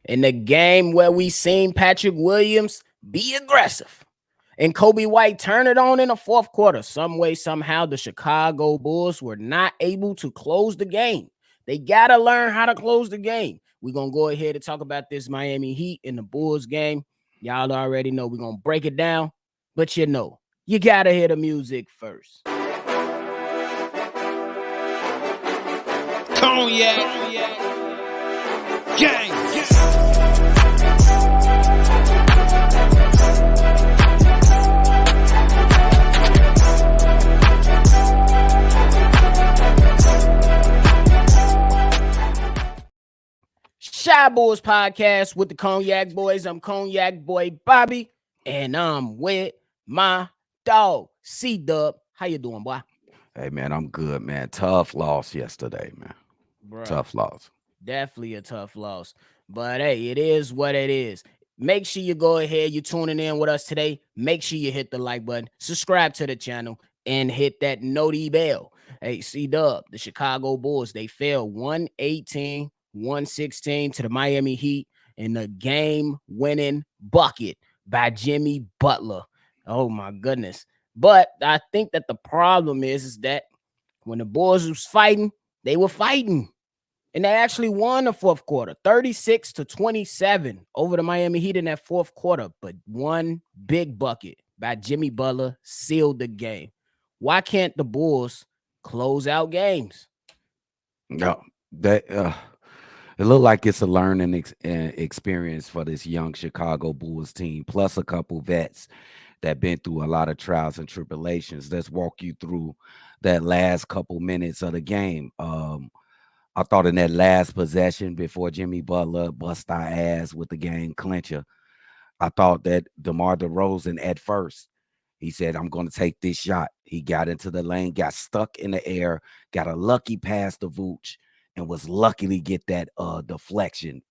In the game where we seen Patrick Williams be aggressive and Kobe White turn it on in the fourth quarter, some way, somehow, the Chicago Bulls were not able to close the game. They got to learn how to close the game. We're going to go ahead and talk about this Miami Heat and the Bulls game. Y'all already know we're going to break it down, but you got to hear the music first. Cognac. Gang. Shy Bulls podcast with the Cognac Boys. I'm Cognac Boy Bobby, and I'm with my dog CDubb. How you doing, boy? Hey, man, I'm good, man. Tough loss yesterday, man. Bruh, Tough loss. definitely a tough loss. But hey, it is what it is. Make sure you go ahead. You're tuning in with us today. Make sure you hit the like button, subscribe to the channel, and hit that noti bell. Hey, CDubb, the Chicago Bulls, they fell 118-116 to the Miami Heat in the game-winning bucket by Jimmy Butler. Oh, my goodness. But I think that the problem is that when the Bulls was fighting, they were fighting. And they actually won the fourth quarter, 36-27 over the Miami Heat in that fourth quarter. But one big bucket by Jimmy Butler sealed the game. Why can't the Bulls close out games? No, that it looked like it's a learning experience for this young Chicago Bulls team, plus a couple vets that been through a lot of trials and tribulations. Let's walk you through that last couple minutes of the game. I thought in that last possession before Jimmy Butler bust our ass with the game clincher, I thought that Demar Derozan at first, he said, I'm going to take this shot. He got into the lane, got stuck in the air, got a lucky pass to Vooch, and was lucky to get that deflection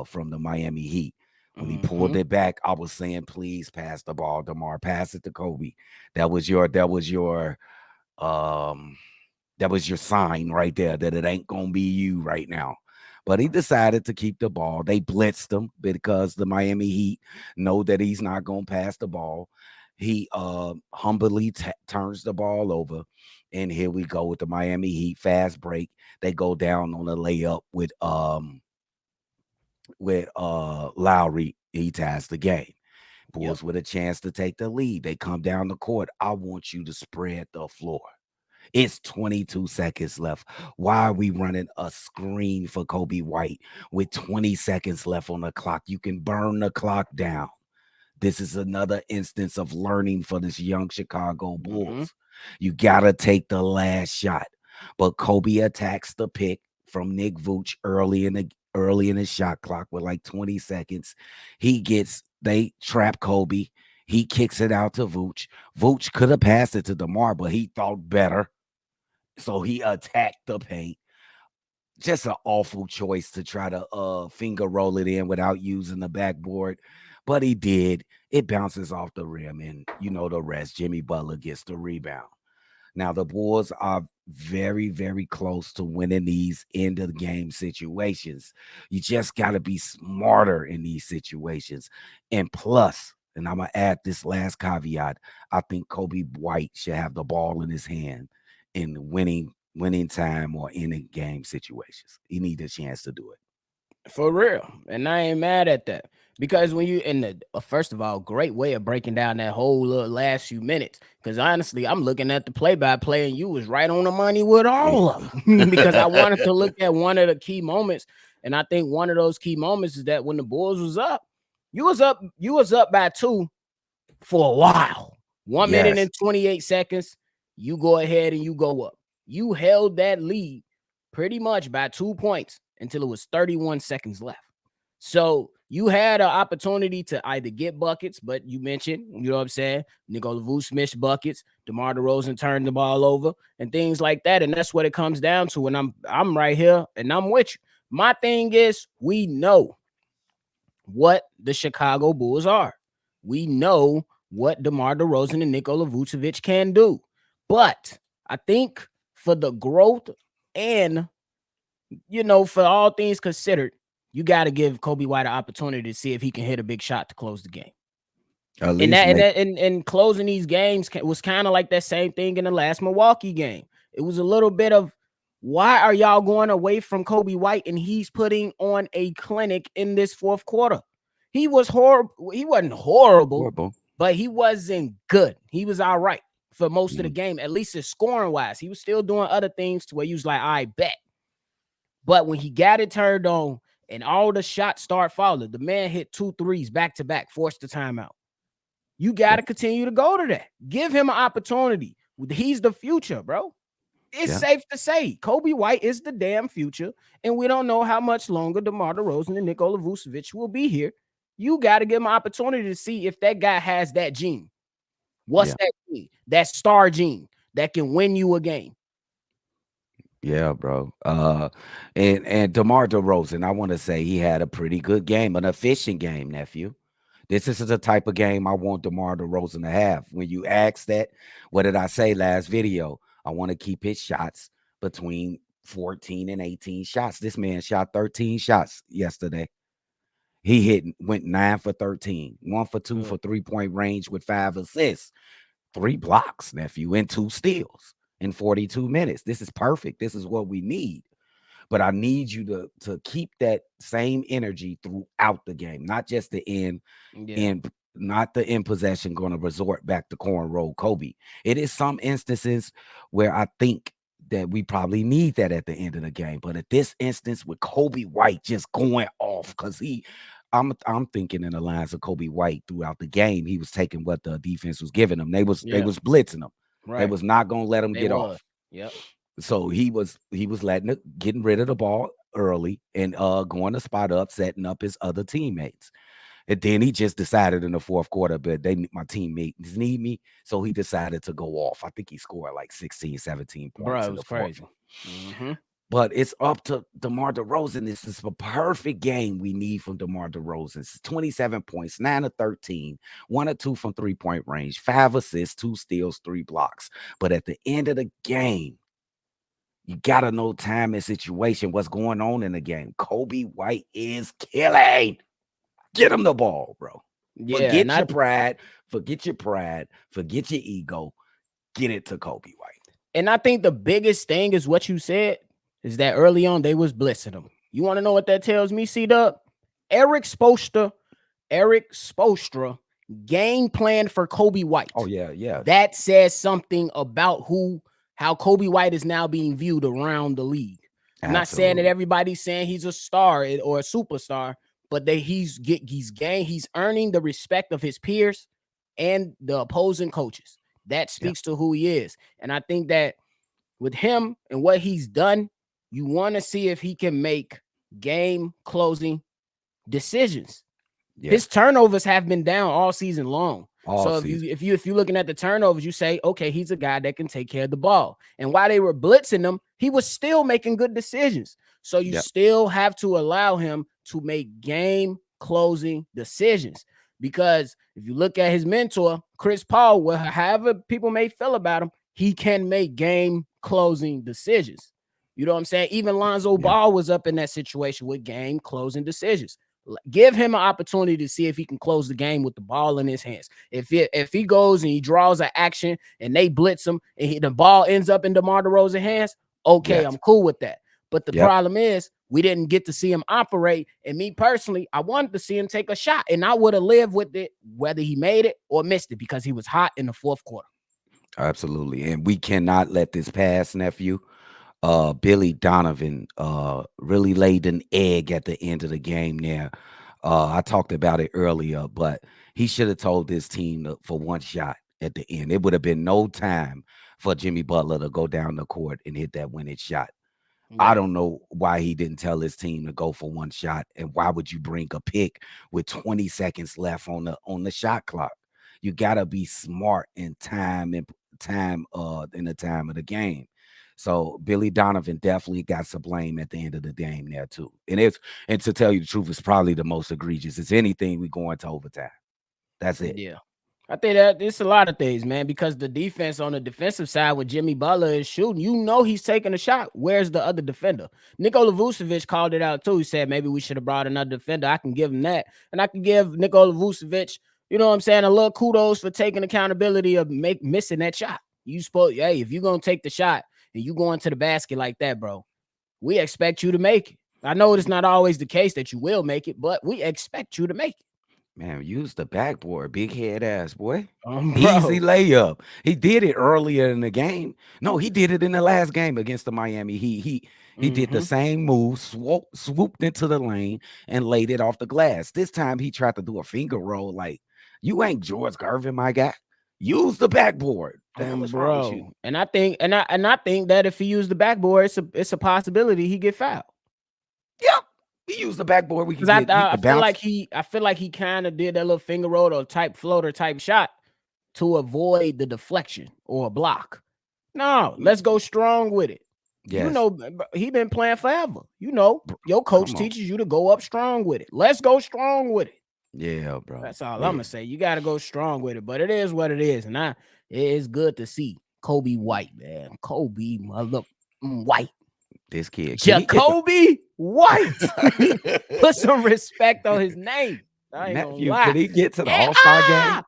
from the Miami Heat. When he pulled it back, I was saying, please pass the ball, DeMar. Pass it to Kobe. That was your sign right there that it ain't gonna be you right now. But he decided to keep the ball. They blitzed him because the Miami Heat know that he's not gonna pass the ball. He humbly turns the ball over, and here we go with the Miami Heat fast break. They go down on a layup with Lowry. He ties the game. Bulls with a chance to take the lead. They come down the court. I want you to spread the floor. It's 22 seconds left. Why are we running a screen for Kobe White with 20 seconds left on the clock? You can burn the clock down. This is another instance of learning for this young Chicago Bulls. You got to take the last shot. But Kobe attacks the pick from Nick Vooch early in the shot clock with like 20 seconds. They trap Kobe. He kicks it out to Vooch. Vooch could have passed it to DeMar, but he thought better. So he attacked the paint. Just an awful choice to try to finger roll it in without using the backboard. But he did. It bounces off the rim, and you know the rest. Jimmy Butler gets the rebound. Now, the Bulls are very, very close to winning these end-of-the-game situations. You just got to be smarter in these situations. And plus, and I'm going to add this last caveat, I think Kobe White should have the ball in his hand in winning time or in-game situations. He needs a chance to do it. For real. And I ain't mad at that. Because when you in the first of all, great way of breaking down that whole little last few minutes. Because honestly, I'm looking at the play-by-play, and you was right on the money with all of them. Because I wanted to look at one of the key moments, and I think one of those key moments is that when the Bulls was up, you was up by 2 for a while. 1 minute and 28 seconds. You go ahead and you go up. You held that lead pretty much by 2 points until it was 31 seconds left. So you had an opportunity to either get buckets, but you mentioned, you know what I'm saying, Nikola Vucevic missed buckets, DeMar DeRozan turned the ball over, and things like that. And that's what it comes down to. And I'm right here, and I'm with you. My thing is, we know what the Chicago Bulls are. We know what DeMar DeRozan and Nikola Vucevic can do. But I think for the growth and, for all things considered, you got to give Kobe White an opportunity to see if he can hit a big shot to close the game. At And least make and closing these games was kind of like that same thing in the last Milwaukee game. It was a little bit of, why are y'all going away from Kobe White and he's putting on a clinic in this fourth quarter? He was horrible. He wasn't horrible, horrible. but he wasn't good. He was all right for most of the Mhm. game, at least as scoring wise. He was still doing other things to where he was like, I bet. But when he got it turned on and all the shots start falling, the man hit 2 threes back to back, forced the timeout. You got to Yeah. continue to go to that. Give him an opportunity. He's the future, bro. It's Yeah. safe to say Kobe White is the damn future, and we don't know how much longer DeMar DeRozan and Nikola Vucevic will be here. You got to give him an opportunity to see if that guy has that gene. What's Yeah. that gene? That star gene that can win you a game. Yeah, bro. And DeMar DeRozan, I want to say he had a pretty good game, an efficient game, nephew. This is the type of game I want DeMar DeRozan to have. When you ask that, what did I say last video? I want to keep his shots between 14 and 18 shots. This man shot 13 shots yesterday. Went 9 for 13, 1 for 2 for 3-point range with 5 assists, 3 blocks, nephew, and 2 steals in 42 minutes. This is perfect. This is what we need. But I need you to keep that same energy throughout the game, not just the end, Yeah. and not the in possession going to resort back to cornrow Kobe. It is some instances where I think that we probably need that at the end of the game. But at this instance, with Kobe White just going off, because I'm thinking in the lines of Kobe White throughout the game, he was taking what the defense was giving him. They Yeah. was blitzing him. They Right. was not gonna let him They get was. off. Yep. So he was getting rid of the ball early and going to spot up, setting up his other teammates. And then he just decided in the fourth quarter, but my teammates need me. So he decided to go off. I think he scored like 16, 17 Bro, points it in was the fourth. crazy. Mm-hmm. But it's up to DeMar DeRozan. This is a perfect game we need from DeMar DeRozan. It's 27 points, 9 of 13, 1 or 2 from 3-point range, 5 assists, 2 steals, 3 blocks. But at the end of the game, you gotta know time and situation, what's going on in the game. Kobe White is killing. Get him the ball, bro. Yeah, Forget your pride. Forget your pride. Forget your ego. Get it to Kobe White. and I think the biggest thing is what you said is that early on they was blitzing him. You want to know what that tells me, CDubb? Eric Spoelstra, Eric Spoelstra game plan for Kobe White. Oh, yeah. That says something about how Kobe White is now being viewed around the league. I'm not saying that Absolutely. everybody's saying he's a star or a superstar, but that he's earning the respect of his peers and the opposing coaches. That Yeah. speaks to who he is. And I think that with him and what he's done, you want to see if he can make game closing decisions. Yeah. His turnovers have been down all season long. All So season. if you're looking at the turnovers, you say, okay, he's a guy that can take care of the ball. And while they were blitzing him, he was still making good decisions. So you Yep. still have to allow him to make game closing decisions. Because if you look at his mentor, Chris Paul, however people may feel about him, he can make game closing decisions. You know what I'm saying? Even Lonzo Yeah. Ball was up in that situation with game closing decisions. Give him an opportunity to see if he can close the game with the ball in his hands. If he goes and he draws an action and they blitz him and the ball ends up in DeMar DeRozan's hands, okay, Yes. I'm cool with that. But the Yep. problem is we didn't get to see him operate. And me personally, I wanted to see him take a shot, and I would have lived with it whether he made it or missed it because he was hot in the fourth quarter. Absolutely. And we cannot let this pass, nephew. Billy Donovan really laid an egg at the end of the game there. I talked about it earlier, but he should have told this team for one shot at the end. It would have been no time for Jimmy Butler to go down the court and hit that winning shot. I Yeah. don't know why he didn't tell his team to go for one shot, and why would you bring a pick with 20 seconds left on the shot clock? You gotta be smart in time in the time of the game. So Billy Donovan definitely got some blame at the end of the game there too. And to tell you the truth, it's probably the most egregious. It's anything we go into overtime. That's it. Yeah. I think that it's a lot of things, man, because the defense on the defensive side with Jimmy Butler is shooting, he's taking a shot. Where's the other defender? Nikola Vucevic called it out too. He said maybe we should have brought another defender. I can give him that. And I can give Nikola Vucevic, you know what I'm saying, a little kudos for taking accountability of missing that shot. Hey, if you're going to take the shot and you go into the basket like that, bro, we expect you to make it. I know it's not always the case that you will make it, but we expect you to make it. Man, use the backboard, big head ass boy. Bro. Easy layup. He did it earlier in the game. No, he did it in the last game against the Miami. He did the same move, swooped into the lane and laid it off the glass. This time he tried to do a finger roll. Like, you ain't George Gervin, my guy. Use the backboard. The hell is wrong with you? Bro. And I think that if he used the backboard, it's a possibility he get fouled. Yep. He used the backboard. We can get, I feel like he kind of did that little finger roll or type floater type shot to avoid the deflection or a block. No, let's go strong with it. Yes. You know, he been playing forever. You know, your coach teaches you to go up strong with it. Let's go strong with it. Yeah, bro. That's all I'm gonna say. You got to go strong with it, but it is what it is, and it is good to see Kobe White, man. Kobe White. This kid, Jacoby White. Put some respect on his name. Nephew, could he get to the All-Star game?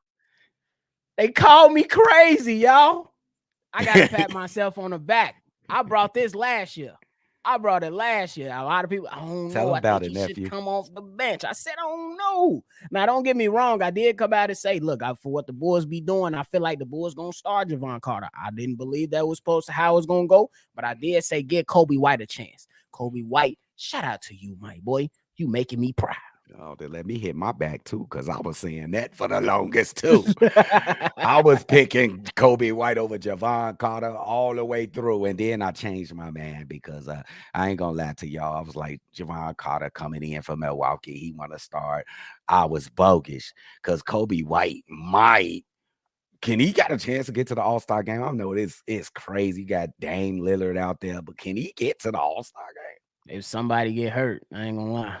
They called me crazy, y'all. I gotta pat myself on the back. I brought this last year. A lot of people, I don't know. Tell about it, nephew. Should come off the bench. I said, I don't know. Now, don't get me wrong. I did come out and say, look, for what the Bulls be doing, I feel like the Bulls gonna start Javon Carter. I didn't believe that was how it was gonna go, but I did say give Kobe White a chance. Kobe White, shout out to you, my boy. You making me proud. Oh, they let me hit my back too, because I was saying that for the longest too. I was picking Kobe White over Javon Carter all the way through, and then I changed my man because I ain't gonna lie to y'all. I was like, Javon Carter coming in from Milwaukee, he want to start. I was bogus because Kobe White can he got a chance to get to the All-Star game? I know it's crazy. You got Dame Lillard out there, but can he get to the All-Star game? If somebody get hurt, I ain't gonna lie.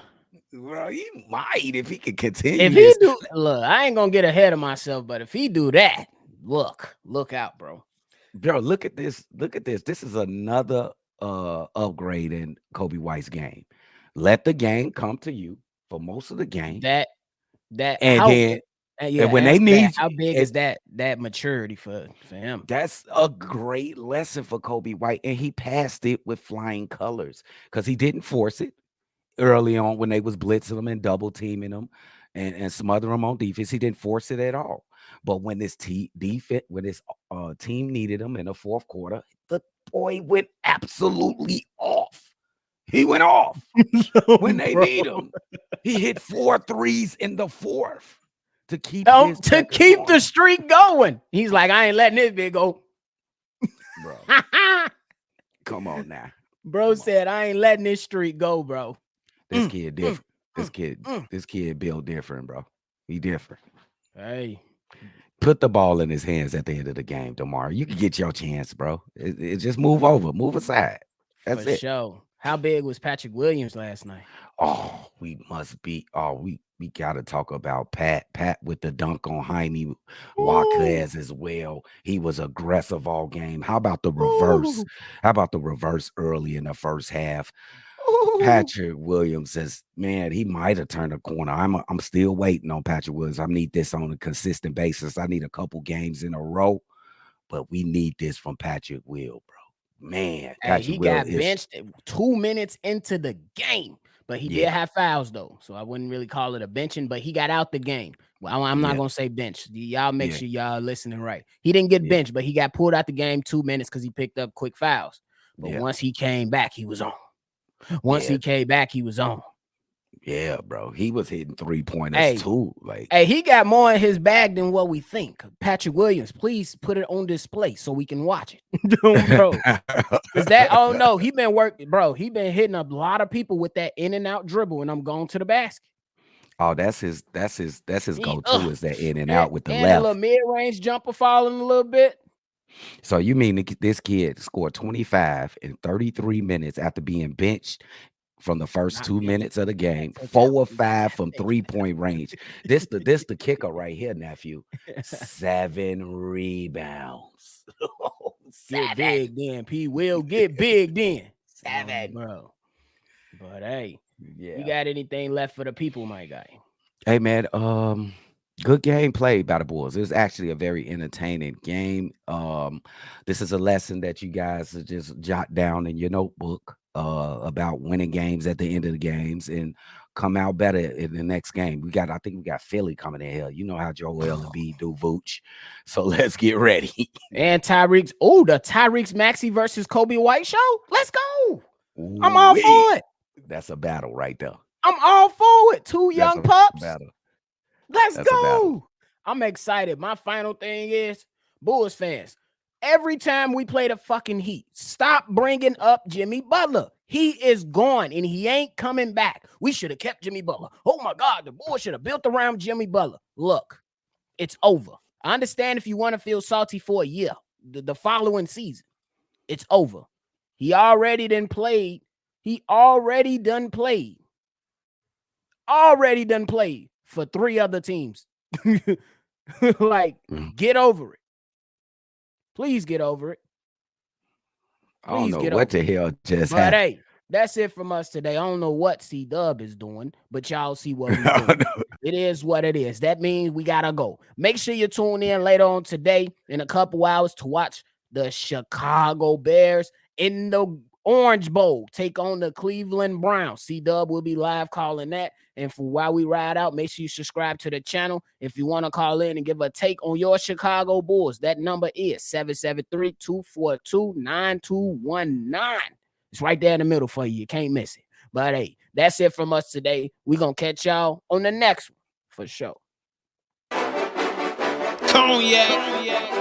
Well, he might if he can continue. If he do, look, I ain't gonna get ahead of myself, but if he do that, look out, bro. Bro, look at this. This is another upgrade in Kobe White's game. Let the game come to you for most of the game. And when they need, how big is that maturity for him? That's a great lesson for Kobe White, and he passed it with flying colors because he didn't force it early on when they was blitzing him and double teaming him and smother him on defense. He didn't force it at all. But when this team needed him in the fourth quarter, the boy went absolutely off. He went off when they need him. He hit 4 threes in the fourth to keep the streak going. He's like, I ain't letting this bit go. Bro. Come on now. Bro said, I ain't letting this streak go, bro. This kid different. This kid built different, bro. He different. Hey. Put the ball in his hands at the end of the game, Demar. You can get your chance, bro. It just move over, move aside. That's it. Sure. How big was Patrick Williams last night? Oh, we got to talk about Pat with the dunk on Jaime Jaquez as well. He was aggressive all game. How about the reverse? Ooh. How about the reverse early in the first half? Ooh. Patrick Williams says, man, he might have turned a corner. I'm still waiting on Patrick Williams. I need this on a consistent basis. I need a couple games in a row, but we need this from Patrick Will, bro. Man, he got benched 2 minutes into the game, but he did have fouls though, so I wouldn't really call it a benching. But he got out the game. Well, I'm not gonna say bench. Y'all make sure y'all listening right. He didn't get benched, but he got pulled out the game 2 minutes because he picked up quick fouls. But once he came back, he was on. He came back, he was on. Yeah, bro. He was hitting 3-pointers too. He got more in his bag than what we think. Patrick Williams, please put it on display so we can watch it. Bro. Is that he been working, bro. He been hitting a lot of people with that in and out dribble, and I'm going to the basket. Oh, that's his go-to is that in and out with the left. A little mid-range jumper falling a little bit. So you mean this kid scored 25 in 33 minutes after being benched from the first Not 2 many. minutes of the game, Take 4 that or one. 5 from 3-point range. This the kicker right here, nephew. 7 rebounds. Get 7. big then, P. Will get big then. 7. Bro. But hey, you Yeah. got anything left for the people, my guy? Hey man, good game played by the Bulls. It was actually a very entertaining game. This is a lesson that you guys should just jot down in your notebook about winning games at the end of the games and come out better in the next game. I think we got Philly coming in here. You know how Joel and B do Vooch. So let's get ready. And Tyreek's, the Tyreek's Maxey versus Kobe White show. Let's go. I'm all Ooh-wee. for it. That's a battle right there. I'm all for it. Two That's young a pups. battle. Let's That's a battle. go. I'm excited. My final thing is, Bulls fans, every time we play the fucking Heat, stop bringing up Jimmy Butler. He is gone and he ain't coming back. We should have kept Jimmy Butler. Oh my God, the Bulls should have built around Jimmy Butler. Look, it's over. I understand if you want to feel salty for a year, the following season, it's over. He already done played. Already done played for 3 other teams. Like, get over it. Please get over it. I don't know what the hell just happened. But hey, that's it from us today. I don't know what CDubb is doing, but y'all see what we doing. It is what it is. That means we gotta go. Make sure you tune in later on today in a couple hours to watch the Chicago Bears in the Orange Bowl take on the Cleveland Browns. CDubb will be live calling that. And for while we ride out, make sure you subscribe to the channel. If you want to call in and give a take on your Chicago Bulls, that number is 773-242-9219. It's right there in the middle for you. You can't miss it. But hey, that's it from us today. We're going to catch y'all on the next one for sure. Cognac.